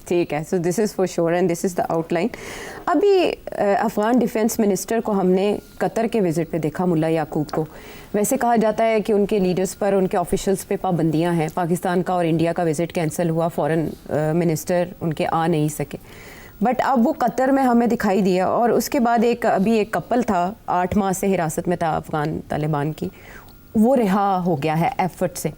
ठीक है, so this is for sure and this is the outline. अभी Afghan defence minister को हमने कतर के विज़िट पे देखा, मुल्ला याकूब को। वैसे कहा जाता है कि उनके लीडर्स पर, उनके ऑफिशियल्स पे पाबंदियां हैं। पाकिस्तान का और इंडिया का विज़िट कैंसिल हुआ, फॉरेन मिनिस्टर उनके आ नहीं सके, बट अब वो कतर में हमें दिखाई दिया। और उसके बाद अभी एक कपल था, 8 माह से हिरासत में था अफ़गान तालिबान की, वो रिहा हो गया है एफर्ट से।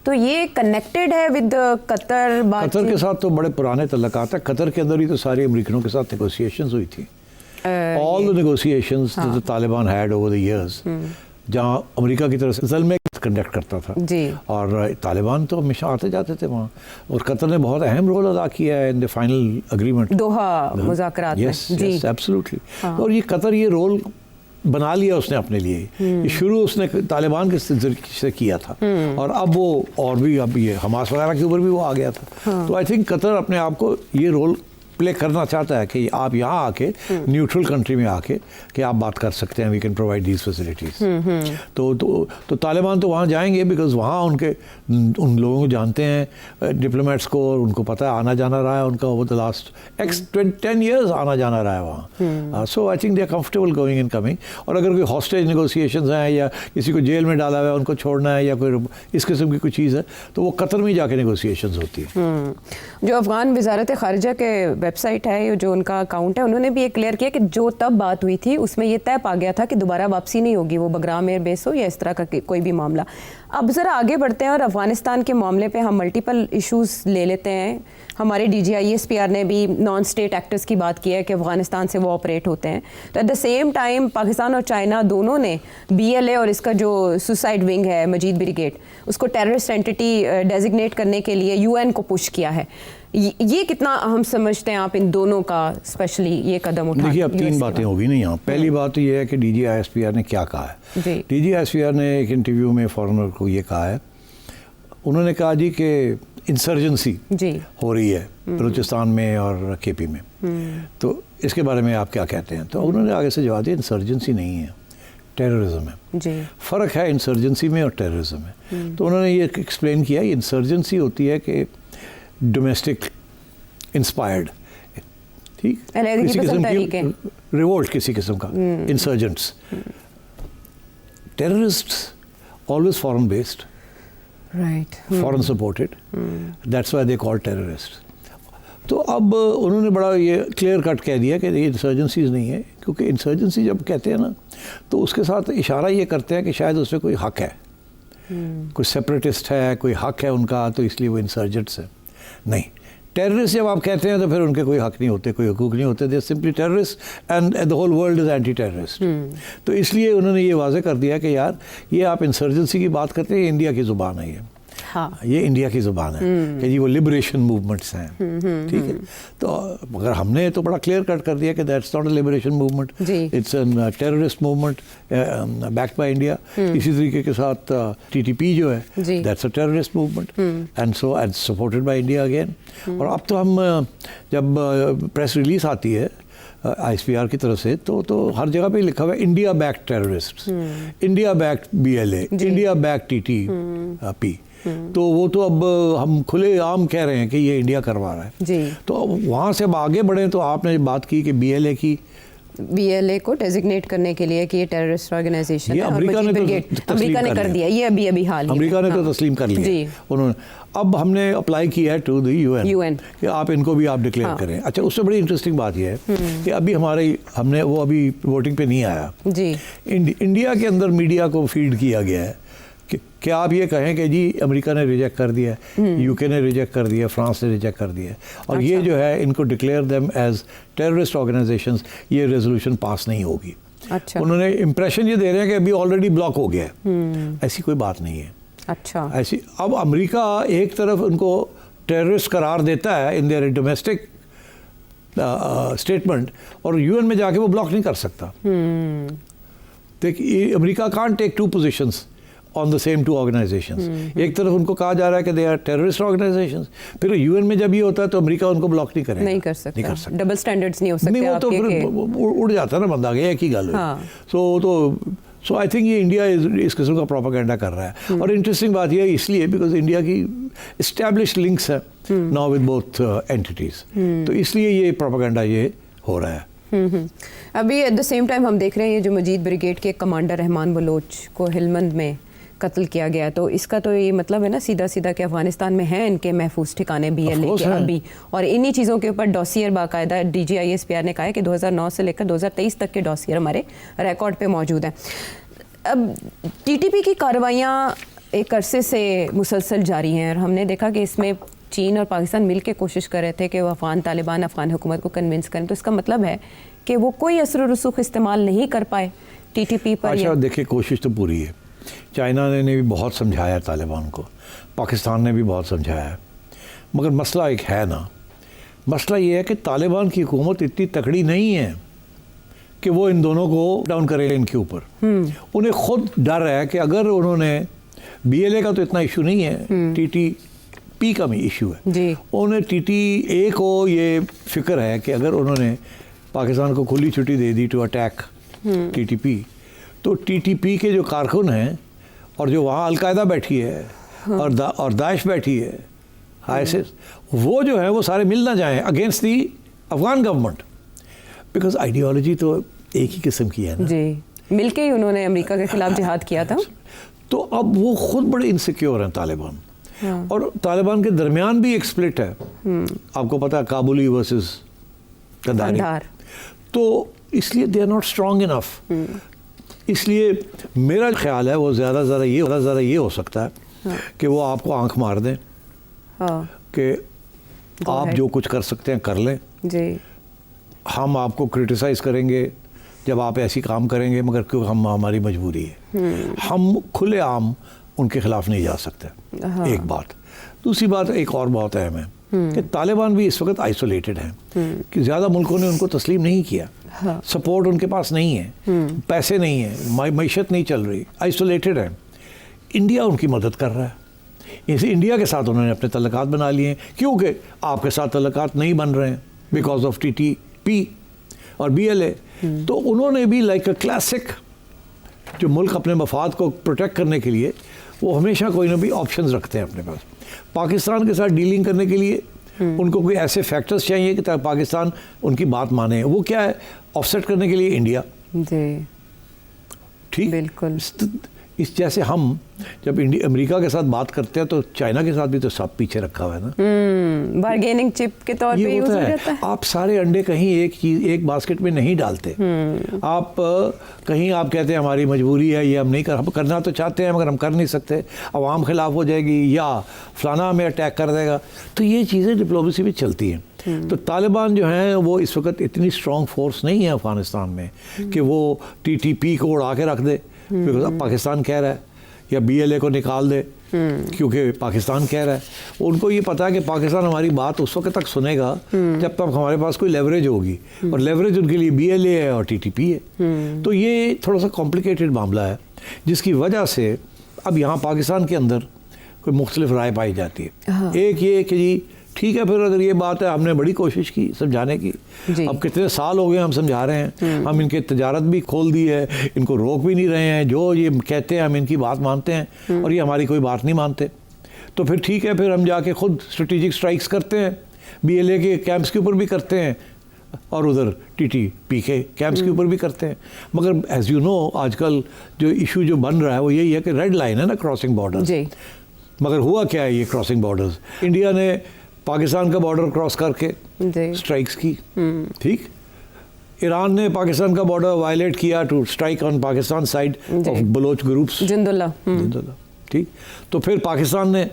तो ये कनेक्टेड है विद कतर? कतर के साथ तो बड़े पुराने तल्लुकात है। कतर के अंदर ही तो सारे अमेरिकनों के साथ नेगोशिएशंस हुई थी। All the negotiations the Taliban had over the years, जहाँ अमेरिका की तरफ से ज़ल्मे कंडक्ट करता था जी। और तालिबान तो हमेशा आते जाते थे वहाँ, और कतर ने बहुत अहम रोल अदा किया है इन द फाइनल एग्रीमेंट, दोहा मुज़ाकरात में। Yes absolutely. और ये कतर ये रोल बना लिया उसने अपने लिए। ये शुरू उसने तालिबान के से किया था, और अब वो और भी अब ये हमास वगैरह के ऊपर भी वो आ गया था। तो आई थिंक कतर अपने आप को ये रोल प्ले करना चाहता है कि आप यहाँ आके न्यूट्रल कंट्री में आके कि आप बात कर सकते हैं, we can provide these facilities. तो तालिबान तो वहाँ जाएंगे बिकॉज वहाँ उन लोगों को जानते हैं, डिप्लोमेट्स को, और उनको पता है आना जाना रहा है उनका ओवर द लास्ट 10 years आना जाना रहा है वहाँ। So I think they are comfortable going and coming. और अगर कोई हॉस्टेज नेगोशिएशंस हैं या किसी को जेल में डाला हुआ है उनको छोड़ना है या कोई इस किस्म की कोई चीज़ है, तो वो कतर में जाके नेगोशिएशंस होती है। जो अफ़गान वज़ारत ख़ारिजा के वेबसाइट है, जो उनका अकाउंट है, उन्होंने भी ये क्लियर किया कि जो तब बात हुई थी उसमें ये तय पा गया था कि दोबारा वापसी नहीं होगी, वो बगराम एयरबेस हो या इस तरह का कोई भी मामला। अब ज़रा आगे बढ़ते हैं और अफ़गानिस्तान के मामले पे हम मल्टीपल इश्यूज़ ले लेते हैं। हमारे DGISPR ने भी नॉन स्टेट एक्टर्स की बात की है कि अफ़गानिस्तान से वो ऑपरेट होते हैं। तो at the same time Pakistan और चाइना दोनों ने BLA और इसका जो सुसाइड विंग है मजीद ब्रिगेड, उसको टेररिस्ट एंटिटी डेजिग्नेट करने के लिए UN को पुश किया है। ये कितना अहम समझते हैं आप इन दोनों का, स्पेशली ये कदम उठाना? देखिए, अब 3 बातें होगी ना यहाँ। पहली बात तो ये है कि DGISPR ने क्या कहा है। DGISPR ने एक इंटरव्यू में फॉरेनर को ये कहा है, उन्होंने कहा जी कि इंसर्जेंसी हो रही है बलूचिस्तान में और KP में, तो इसके बारे में आप क्या कहते हैं? तो उन्होंने आगे से जवाब दिया, इंसर्जेंसी नहीं है, टेररिज्म है। फ़र्क है इंसर्जेंसी में और टेररिज्म में। तो उन्होंने ये एक्सप्लेन किया, इंसर्जेंसी होती है कि डोमेस्टिक इंस्पायर्ड, ठीक, किसी किस्म की रिवोल्ट, किसी किस्म का insurgents. Terrorists always foreign based, right, foreign supported, that's why they call terrorist. तो अब उन्होंने बड़ा ये क्लियर कट कह दिया कि ये इंसर्जेंसीज नहीं है, क्योंकि इंसर्जेंसी जब कहते हैं ना तो उसके साथ इशारा ये करते हैं कि शायद उसमें कोई हक है, कोई सेपरेटिस्ट है, कोई हक है उनका, तो इसलिए वो इंसर्जेंट्स है। नहीं, टेररिस्ट जब आप कहते हैं तो फिर उनके कोई हक नहीं होते, कोई हुकूक नहीं होते, they simply terrorist and the whole world is anti terrorist. तो इसलिए उन्होंने ये वाज़े कर दिया कि यार ये आप इंसर्जेंसी की बात करते हैं, इंडिया की ज़ुबान है ये इंडिया की ज़ुबान है कि जी वो लिबरेशन मूवमेंट्स हैं, ठीक है। तो मगर हमने तो बड़ा क्लियर कट कर दिया कि that's not a liberation movement, it's a terrorist movement backed by India. इसी तरीके के साथ TTP जो है, that's a terrorist movement and so and supported by India again. और अब तो हम जब प्रेस रिलीज आती है ISPR की तरफ से, तो हर जगह पे लिखा हुआ है India backed terrorist, India backed BLA, India backed TTP। तो वो तो अब हम खुले आम कह रहे हैं कि ये इंडिया करवा रहा है जी। तो वहाँ से अब आगे बढ़े, तो आपने बात की कि BLA को डेजिग्नेट करने के लिए कि ये टेररिस्ट ऑर्गेनाइजेशन है, अमेरिका ने कर दिया, ये अभी हाल अमेरिका ने तो तस्लीम कर लिया उन्होंने। अब हमने अप्लाई किया है टू द UN कि आप इनको भी आप डिक्लेयर करें। अच्छा, उससे बड़ी इंटरेस्टिंग बात यह है कि अभी हमने वो अभी वोटिंग पे नहीं आया जी। इंडिया के अंदर मीडिया को फीड किया गया है कि क्या आप ये कहें कि जी अमेरिका ने रिजेक्ट कर दिया है, UK ने रिजेक्ट कर दिया, फ्रांस ने रिजेक्ट कर दिया है, और ये जो है इनको declare them as terrorist organisations, ये रेजोल्यूशन पास नहीं होगी। अच्छा, उन्होंने इंप्रेशन ये दे रहे हैं कि अभी ऑलरेडी ब्लॉक हो गया है। ऐसी कोई बात नहीं है। अच्छा, ऐसी अब अमेरिका एक तरफ उनको टेररिस्ट करार देता है इन देयर डोमेस्टिक स्टेटमेंट, और UN में जाके वो ब्लॉक नहीं कर सकता। देखिए, America can't take 2 positions on the same 2 organisations. एक तरफ उनको कहा जा रहा है कि दे आर टेररिस्ट ऑर्गेनाइजेशंस, फिर UN में जब ये होता है तो अमेरिका उनको ब्लॉक नहीं करेगा, नहीं कर सकता। डबल स्टैंडर्ड्स नहीं हो सकते, नहीं, वो तो फिर उड़ जाता है ना बंदा, एक ही गल। सो आई थिंक ये इंडिया इस किस्म का प्रोपेगेंडा कर रहा है। और इंटरेस्टिंग बात यह है इसलिए बिकॉज इंडिया की इस्टेब्लिश्ड लिंक्स है नाउ विद बोथ एंटिटीज, तो इसलिए ये प्रोपेगेंडा ये हो रहा है। अभी एट द सेम टाइम हम देख रहे हैं ये जो मजीद ब्रिगेड के कमांडर रहमान बलोच को हेलमंद में कत्ल किया गया, तो इसका तो ये मतलब है ना सीधा सीधा कि अफगानिस्तान में हैं इनके महफूज ठिकाने BLA के अभी, और इन्हीं चीज़ों के ऊपर डॉसियर बाकायदा DGISPR ने कहा है कि 2009 से लेकर 2023 तक के डॉसियर हमारे रिकॉर्ड पे मौजूद हैं। अब TTP की कार्रवाइयाँ एक अरसे से मुसलसल जारी हैं और हमने देखा कि इसमें चीन और पाकिस्तान मिल के कोशिश कर रहे थे कि वो अफगान हुकूमत को कन्विंस करें, तो इसका मतलब है कि वो कोई असर और रसूख इस्तेमाल नहीं कर पाए TTP पर। अच्छा देखिए, कोशिश तो पूरी है। चाइना ने भी बहुत समझाया तालिबान को, पाकिस्तान ने भी बहुत समझाया है, मगर मसला एक है ना, मसला ये है कि तालिबान की हुकूमत इतनी तकड़ी नहीं है कि वो इन दोनों को डाउन करे इनके ऊपर। उन्हें खुद डर है कि अगर उन्होंने BLA का तो इतना इशू नहीं है, TTP का भी इशू है जी। उन्हें TTA को ये फिक्र है कि अगर उन्होंने पाकिस्तान को खुली छुट्टी दे दी टू अटैक TTP, तो TTP के जो कारकुन हैं और जो वहाँ अलकायदा बैठी है और दाइश बैठी है ISIS, वो जो है वो सारे मिल ना जाएं against the Afghan government, because ideology तो एक ही किस्म की है ना जी, मिलके ही उन्होंने अमेरिका के खिलाफ जिहाद किया था। तो अब वो खुद बड़े इनसिक्योर हैं तालिबान। और तालिबान के दरमियान भी एक स्प्लिट है, आपको पता है, काबुली वर्सेस कंधार, तो इसलिए they are not strong enough. इसलिए मेरा ख्याल है वो ज़्यादा ये हो सकता है कि वो आपको आंख मार दें कि आप जो कुछ कर सकते हैं कर लें जी, हम आपको क्रिटिसाइज़ करेंगे जब आप ऐसी काम करेंगे, मगर क्यों हम हमारी मजबूरी है, हम खुले आम उनके खिलाफ नहीं जा सकते। एक बात। दूसरी बात एक और बहुत अहम है कि तालिबान भी इस वक्त आइसोलेटेड हैं, कि ज़्यादा मुल्कों ने उनको तस्लीम नहीं किया, सपोर्ट उनके पास नहीं है, पैसे नहीं है, मईशत नहीं चल रही, आइसोलेटेड है। इंडिया उनकी मदद कर रहा है, इसी इंडिया के साथ उन्होंने अपने तल्लुकात बना लिए हैं, क्योंकि आपके साथ तल्लुकात नहीं बन रहे हैं बिकॉज ऑफ TTP और BLA। तो उन्होंने भी लाइक अ क्लासिक, जो मुल्क अपने मफाद को प्रोटेक्ट करने के लिए वो हमेशा कोई ना भी ऑप्शंस रखते हैं अपने पास। पाकिस्तान के साथ डीलिंग करने के लिए उनको कोई ऐसे फैक्टर्स चाहिए कि ताकि पाकिस्तान उनकी बात माने। वो क्या है, ऑफसेट करने के लिए इंडिया जी, ठीक, बिल्कुल। इस जैसे हम जब अमेरिका के साथ बात करते हैं तो चाइना के साथ भी तो सब पीछे रखा हुआ है ना, बार्गेनिंग चिप के तौर पे यूज हो जाता है। आप सारे अंडे कहीं एक बास्केट में नहीं डालते। आप कहीं आप कहते हैं हमारी मजबूरी है, ये हम नहीं हम करना तो चाहते हैं मगर हम कर नहीं सकते, अवाम खिलाफ हो जाएगी या फलाना हमें अटैक कर देगा, तो ये चीज़ें डिप्लोमेसी में चलती हैं। तो तालिबान जो हैं वो इस वक्त इतनी स्ट्रॉन्ग फोर्स नहीं है अफगानिस्तान में कि वो TTP को उड़ा के रख दे बिकॉज पाकिस्तान कह रहा है, या BLA को निकाल दे क्योंकि पाकिस्तान कह रहा है। उनको ये पता है कि पाकिस्तान हमारी बात उस वक्त तक सुनेगा जब तक हमारे पास कोई लेवरेज होगी, और लेवरेज उनके लिए BLA है और TTP है। तो ये थोड़ा सा कॉम्प्लिकेटेड मामला है, जिसकी वजह से अब यहाँ पाकिस्तान के अंदर कोई मुख्तलिफ राय पाई जाती है। एक ये कि जी ठीक है, फिर अगर ये बात है, हमने बड़ी कोशिश की समझाने की, अब कितने साल हो गए हम समझा रहे हैं, हम इनके तजारत भी खोल दी है, इनको रोक भी नहीं रहे हैं, जो ये कहते हैं हम इनकी बात मानते हैं और ये हमारी कोई बात नहीं मानते, तो फिर ठीक है, फिर हम जाके खुद स्ट्रेटेजिक स्ट्राइक्स करते हैं, BLA के कैंप्स के ऊपर भी करते हैं और उधर TTP के कैंप्स के ऊपर भी करते हैं। मगर एज यू नो आजकल जो इशू जो बन रहा है वो यही है कि रेड लाइन है ना, क्रॉसिंग बॉर्डर। मगर हुआ क्या है, ये क्रॉसिंग बॉर्डर्स, इंडिया ने पाकिस्तान का बॉर्डर क्रॉस करके स्ट्राइक्स की, ठीक, ईरान ने पाकिस्तान का बॉर्डर वायलेट किया to strike on Pakistan side of Baloch groups, Jundullah, ठीक। तो फिर पाकिस्तान ने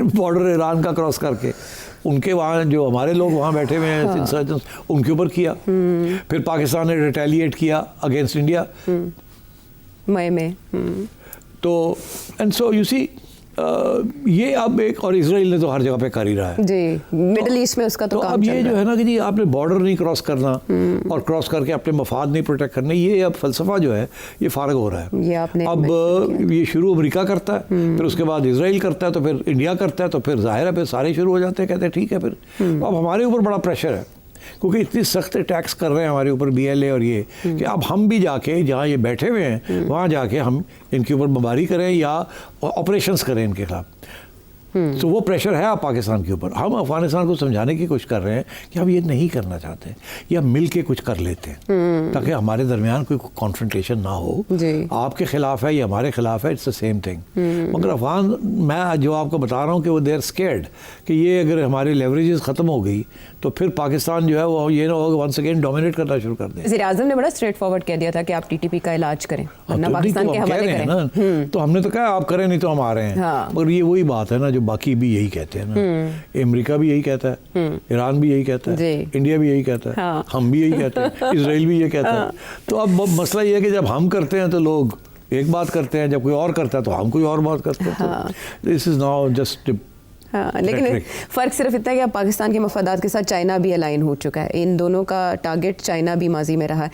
बॉर्डर ईरान का क्रॉस करके उनके वहाँ जो हमारे लोग वहाँ बैठे हुए हैं इंसर्जेंट्स, उनके ऊपर किया। फिर पाकिस्तान ने रिटेलिएट किया अगेंस्ट इंडिया मई में। तो एंड सो यू सी ये अब एक, और इजराइल ने तो हर जगह पे कर ही रहा है जी, मिडिल ईस्ट में उसका तो काम अब ये जो है ना कि जी आपने बॉर्डर नहीं क्रॉस करना और क्रॉस करके अपने मफाद नहीं प्रोटेक्ट करने, ये अब फलसफा जो है ये फारग हो रहा है। ये आपने अब ये शुरू अमेरिका करता है, फिर उसके बाद इजराइल करता है, तो फिर इंडिया करता है, तो फिर जाहिर है फिर सारे शुरू हो जाते हैं, कहते हैं ठीक है फिर अब हमारे ऊपर बड़ा प्रेशर है क्योंकि इतनी सख्त टैक्स कर रहे हैं हमारे ऊपर BLA और ये कि अब हम भी जाके जहाँ ये बैठे हुए हैं वहाँ जाके हम इनके ऊपर बमबारी करें या ऑपरेशंस करें इनके खिलाफ। तो वो प्रेशर है आप पाकिस्तान के ऊपर। हम अफगानिस्तान को समझाने की कोशिश कर रहे हैं कि हम ये नहीं करना चाहते या मिल के कुछ कर लेते हैं ताकि हमारे दरमियान कोई कॉन्फ्रंटेशन ना हो। आपके खिलाफ है या हमारे खिलाफ है, इट्स द सेम थिंग। मगर अफगान, मैं जो आपको बता रहा हूँ कि वो देर स्केर्ड कि ये अगर हमारी लेवरेजेस ख़त्म हो गई तो फिर पाकिस्तान जो है वो ये ना होगा वंस अगेन डोमिनेट करना शुरू कर दे। वज़ीर-ए-आज़म ने बड़ा स्ट्रेट फॉरवर्ड कह दिया था कि आप TTP का इलाज करें वरना पाकिस्तान के हवाले करें ना। तो हमने तो कहा आप करें, नहीं तो हम आ रहे हैं। हाँ। मगर ये वही बात है ना जो बाकी भी यही कहते हैं ना। अमेरिका भी यही कहता है, ईरान भी यही कहता है, इंडिया भी यही कहता है, हाँ। हम भी यही कहते हैं, इजराइल भी ये कहता है। तो अब मसला ये है कि जब हम करते हैं तो लोग एक बात करते हैं, जब कोई और करता है तो हम कोई और बात करते हैं। दिस इज नाउ जस्ट हाँ, लेकिन फ़र्क सिर्फ इतना है कि अब पाकिस्तान के मफादात के साथ चाइना भी अलाइन हो चुका है। इन दोनों का टारगेट चाइना भी माजी में रहा है।